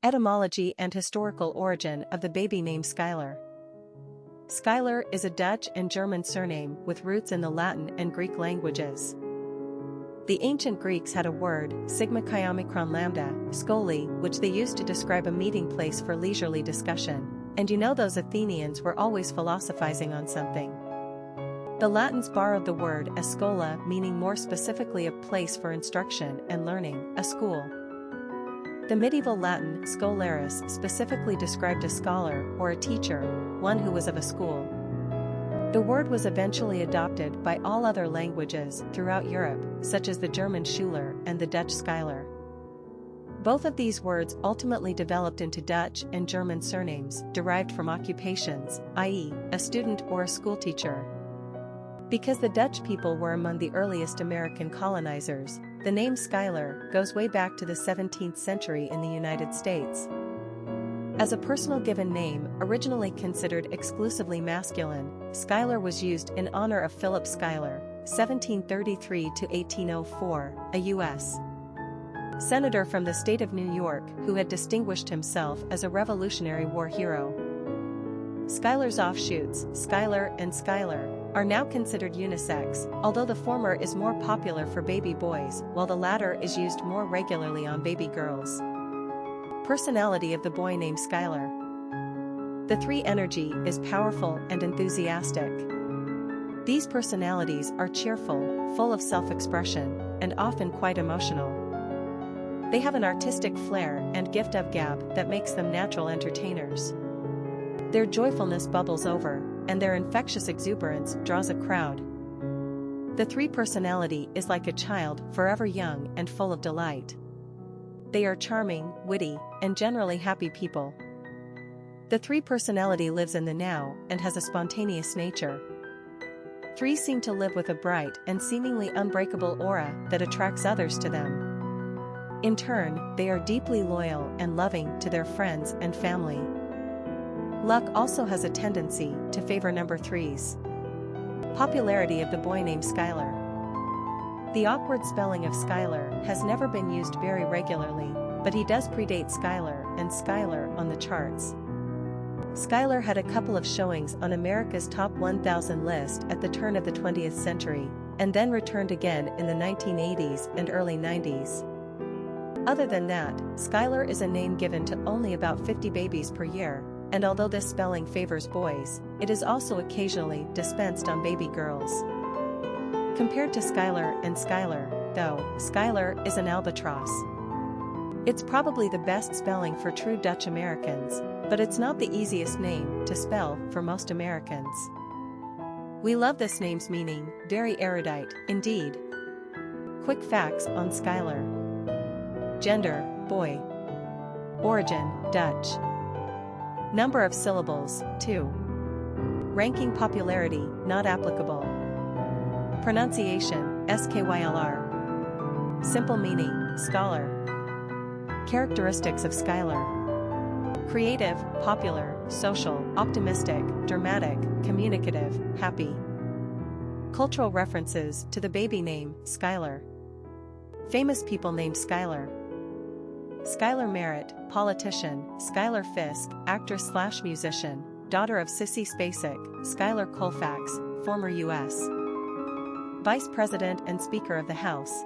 Etymology and historical origin of the baby name Skylar. Schuyler is a Dutch and German surname with roots in the Latin and Greek languages. The ancient Greeks had a word, sigma chi omicron lambda, scholi, which they used to describe a meeting place for leisurely discussion, and those Athenians were always philosophizing on something. The Latins borrowed the word as schola, meaning more specifically a place for instruction and learning, a school. The medieval Latin scholaris specifically described a scholar or a teacher, one who was of a school. The word was eventually adopted by all other languages throughout Europe, such as the German Schuyler and the Dutch Skyler. Both of these words ultimately developed into Dutch and German surnames derived from occupations, i.e., a student or a schoolteacher. Because the Dutch people were among the earliest American colonizers, the name Schuyler goes way back to the 17th century in the United States. As a personal given name, originally considered exclusively masculine, Schuyler was used in honor of Philip Schuyler, 1733 to 1804, a U.S. senator from the state of New York who had distinguished himself as a Revolutionary War hero. Schuyler's offshoots, Skylar and Skyler, are now considered unisex, although the former is more popular for baby boys while the latter is used more regularly on baby girls. Personality of the boy named Skylar. The 3 energy is powerful and enthusiastic. These personalities are cheerful, full of self-expression, and often quite emotional. They have an artistic flair and gift of gab that makes them natural entertainers. Their joyfulness bubbles over, and their infectious exuberance draws a crowd. The 3 personality is like a child, forever young and full of delight. They are charming, witty, and generally happy people. The 3 personality lives in the now and has a spontaneous nature. 3 seem to live with a bright and seemingly unbreakable aura that attracts others to them. In turn, they are deeply loyal and loving to their friends and family. Luck also has a tendency to favor number 3s. Popularity of the boy named Skylar. The awkward spelling of Schuyler has never been used very regularly, but he does predate Skylar and Skyler on the charts. Skylar had a couple of showings on America's Top 1000 list at the turn of the 20th century, and then returned again in the 1980s and early 90s. Other than that, Skylar is a name given to only about 50 babies per year, and although this spelling favors boys, it is also occasionally dispensed on baby girls. Compared to Skylar and Skyler, though, Skylar is an albatross. It's probably the best spelling for true Dutch Americans, but it's not the easiest name to spell for most Americans. We love this name's meaning, very erudite, indeed. Quick facts on Skylar. Gender, boy. Origin, Dutch. Number of syllables, 2. Ranking popularity, not applicable. Pronunciation, Skylar. Simple meaning, scholar. Characteristics of Skylar. Creative, popular, social, optimistic, dramatic, communicative, happy. Cultural references to the baby name, Skylar. Famous people named Skylar. Skylar Merritt, politician, Skylar Fisk, actress/musician, daughter of Sissy Spacek, Skylar Colfax, former U.S. Vice President and Speaker of the House.